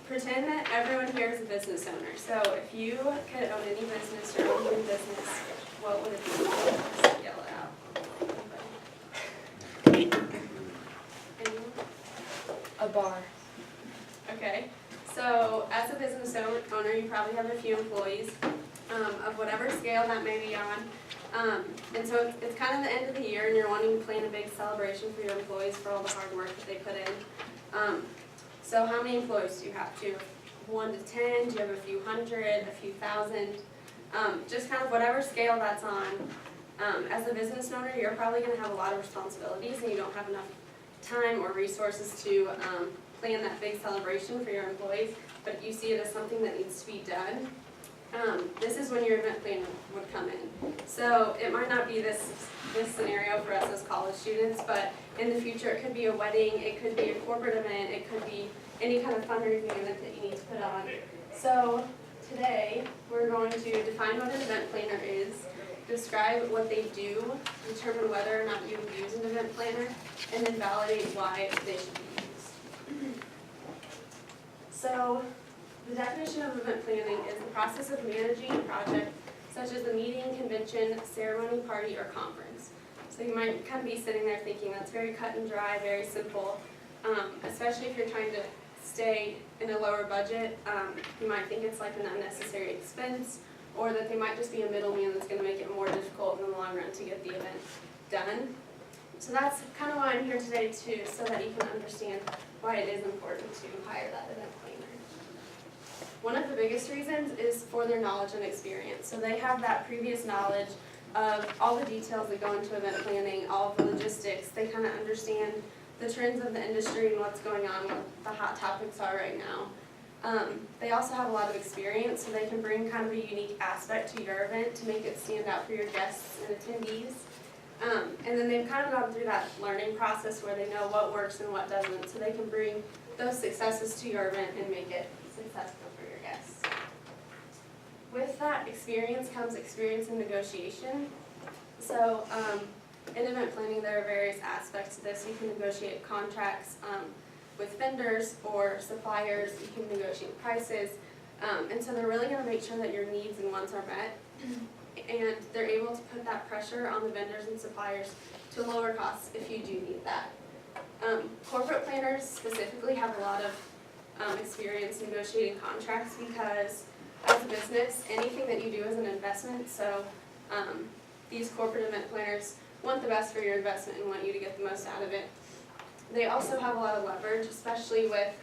pretend that everyone here is a business owner. So if you could own any business or own your business, what would it be? Just yell it out. Anyone? A bar. Okay. So as a business owner, you probably have a few employees of whatever scale that may be on. And so it's kind of the end of the year and you're wanting to plan a big celebration for your employees for all the hard work that they put in. So how many employees do you have? Do you have 1 to 10? Do you have a few hundred, a few thousand? Just kind of whatever scale that's on. As a business owner, you're probably going to have a lot of responsibilities and you don't have enough time or resources to plan that big celebration for your employees, but you see it as something that needs to be done. This is when your event planner would come in. So it might not be this scenario for us as college students, but in the future it could be a wedding, it could be a corporate event, it could be any kind of fundraising event that you need to put on. So today we're going to define what an event planner is, describe what they do, determine whether or not you would use an event planner, and then validate why they should be used. So the definition of event planning is the process of managing a project such as a meeting, convention, ceremony, party, or conference. So you might kind of be sitting there thinking that's very cut and dry, very simple, especially if you're trying to stay in a lower budget. You might think it's like an unnecessary expense, or that they might just be a middleman that's going to make it more difficult in the long run to get the event done. So that's kind of why I'm here today too, so that you can understand why it is important to hire that event planner. One of the biggest reasons is for their knowledge and experience. So they have that previous knowledge of all the details that go into event planning, all of the logistics. They kind of understand the trends of the industry and what's going on, what the hot topics are right now. They also have a lot of experience, so they can bring kind of a unique aspect to your event to make it stand out for your guests and attendees. And then they've kind of gone through that learning process where they know what works and what doesn't, so they can bring those successes to your event and make it successful for your guests. With that experience comes experience in negotiation. So in event planning, there are various aspects to this. You can negotiate contracts with vendors or suppliers. You can negotiate prices. And so they're really going to make sure that your needs and wants are met. And they're able to put that pressure on the vendors and suppliers to lower costs if you do need that. Corporate planners specifically have a lot of experience negotiating contracts because as a business, anything that you do is an investment. So these corporate event planners want the best for your investment and want you to get the most out of it. They also have a lot of leverage, especially with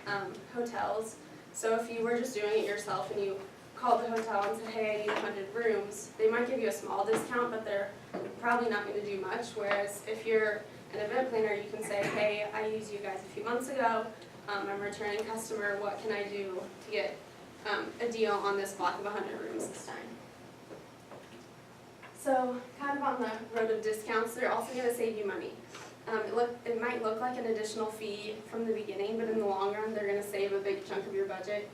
hotels. So if you were just doing it yourself and you called the hotel and said, hey, I need 100 rooms, they might give you a small discount, but they're probably not going to do much. Whereas if you're an event planner, you can say, hey, I used you guys a few months ago, I'm a returning customer, what can I do to get a deal on this block of 100 rooms this time? So kind of on the road of discounts, they're also going to save you money. It might look like an additional fee from the beginning, but in the long run, they're going to save a big chunk of your budget.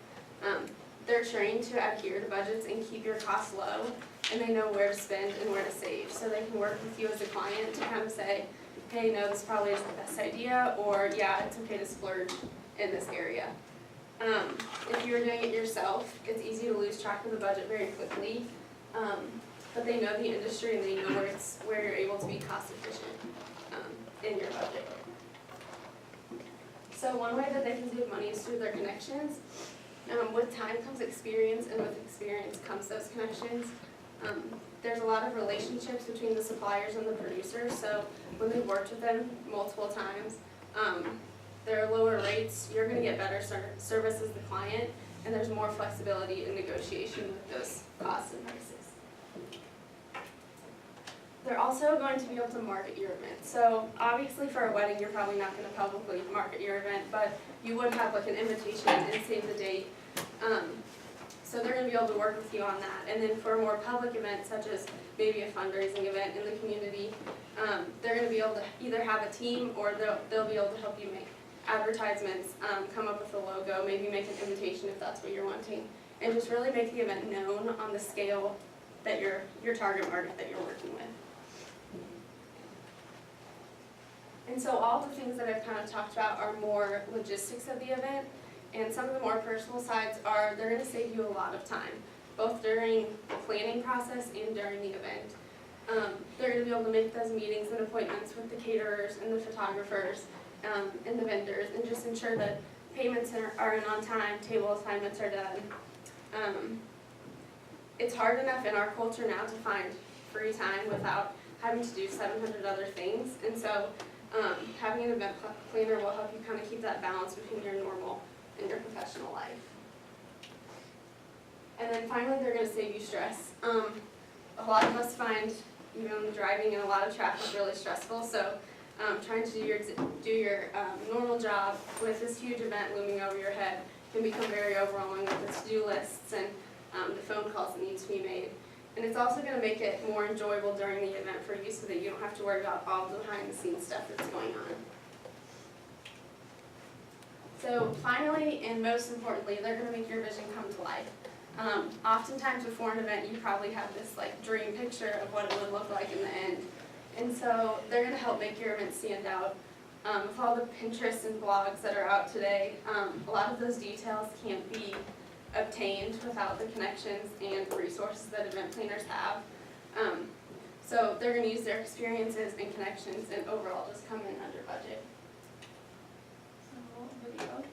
They're trained to adhere to budgets and keep your costs low, and they know where to spend and where to save. So they can work with you as a client to kind of say, hey, no, this probably isn't the best idea, or yeah, it's okay to splurge in this area. If you're doing it yourself, it's easy to lose track of the budget very quickly, but they know the industry and they know where you're able to be cost efficient in your budget. So one way that they can save money is through their connections. With time comes experience, and with experience comes those connections. There's a lot of relationships between the suppliers and the producers, so when they've worked with them multiple times, there are lower rates, you're going to get better service as the client, and there's more flexibility in negotiation with those costs and prices. They're also going to be able to market your event. So obviously for a wedding, you're probably not going to publicly market your event, but you would have like an invitation and save the date. So they're going to be able to work with you on that. And then for a more public event, such as maybe a fundraising event in the community, they're going to be able to either have a team or they'll be able to help you make advertisements, come up with a logo, maybe make an invitation if that's what you're wanting, and just really make the event known on the scale that your target market that you're working with. And so all the things that I've kind of talked about are more logistics of the event, And some of the more personal sides are they're going to save you a lot of time, both during the planning process and during the event. They're going to be able to make those meetings and appointments with the caterers and the photographers and the vendors, and just ensure that payments are in on time, table assignments are done. It's hard enough in our culture now to find free time without having to do 700 other things, and so having an event planner will help you kind of keep that balance between your normal and your professional life. And then finally, they're going to save you stress. A lot of us find even driving in a lot of traffic really stressful, so trying to do your normal job with this huge event looming over your head can become very overwhelming with the to-do lists and the phone calls that need to be made. And it's also going to make it more enjoyable during the event for you so that you don't have to worry about all the behind-the-scenes stuff that's going on. So finally, and most importantly, they're going to make your vision come to life. Oftentimes before an event, you probably have this like dream picture of what it would look like in the end. And so they're going to help make your event stand out. With all the Pinterest and blogs that are out today, a lot of those details can't be obtained without the connections and resources that event planners have. So they're going to use their experiences and connections and overall just come in under budget. So, video.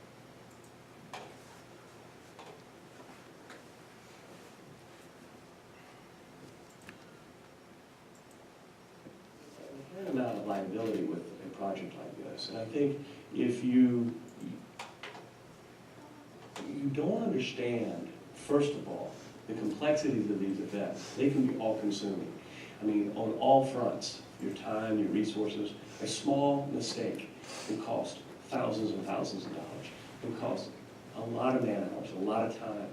An amount of liability with a project like this, and I think if you don't understand, first of all, the complexities of these events, they can be all-consuming. I mean, on all fronts, your time, your resources, a small mistake can cost thousands and thousands of dollars. It can cost a lot of man hours, a lot of time.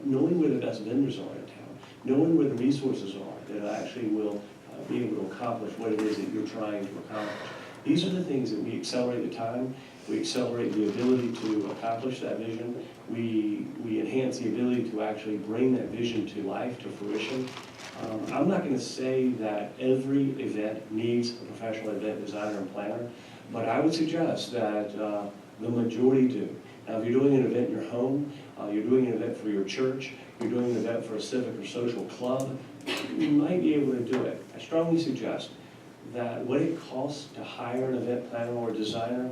Knowing where the best vendors are in town, knowing where the resources are that actually will be able to accomplish what it is that you're trying to accomplish. These are the things that we accelerate the time, we accelerate the ability to accomplish that vision, we enhance the ability to actually bring that vision to life, to fruition. I'm not going to say that every event needs a professional event designer and planner, but I would suggest that the majority do. Now, if you're doing an event in your home, you're doing an event for your church, you're doing an event for a civic or social club, you might be able to do it. I strongly suggest that what it costs to hire an event planner or designer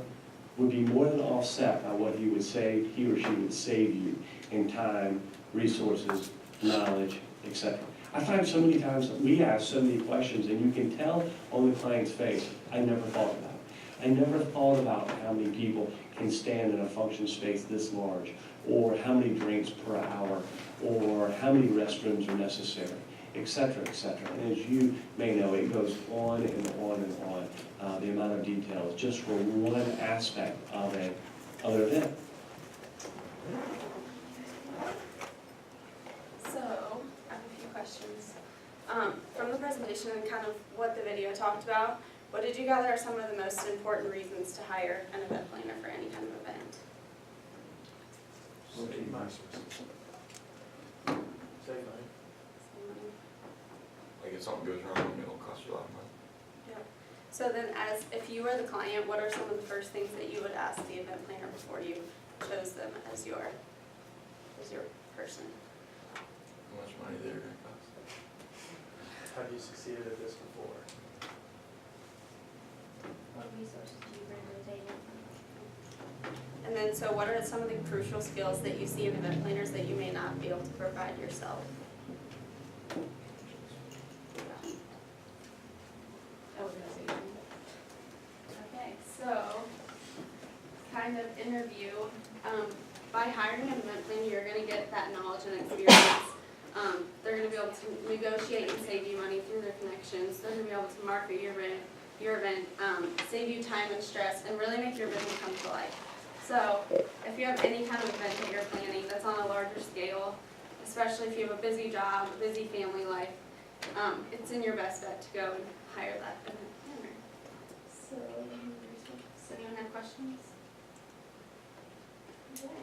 would be more than offset by what he or she would save you in time, resources, knowledge, etc. I find so many times that we ask so many questions and you can tell on the client's face, I never thought about it. I never thought about how many people can stand in a function space this large, or how many drinks per hour, or how many restrooms are necessary, etc., etc. And as you may know, it goes on and on and on, the amount of details just for one aspect of an event. So, I have a few questions. From the presentation and kind of what the video talked about, what did you gather are some of the most important reasons to hire an event planner for any kind of event? Save money. Save money. Like if something goes wrong, it'll cost you a lot of money. Yep. So then if you were the client, what are some of the first things that you would ask the event planner before you chose them as your person? How much money they're gonna cost? Have you succeeded at this before? What resources do you bring to the table? And then, so what are some of the crucial skills that you see in event planners that you may not be able to provide yourself? Organization. Okay, so, kind of interview, by hiring an event planner, you're gonna get that knowledge and experience. They're gonna be able to negotiate and save you money through their connections. They're gonna be able to market your event, save you time and stress, and really make your vision come to life. So if you have any kind of event that you're planning that's on a larger scale, especially if you have a busy job, a busy family life, it's in your best bet to go and hire that event planner. So, does anyone have questions? Okay.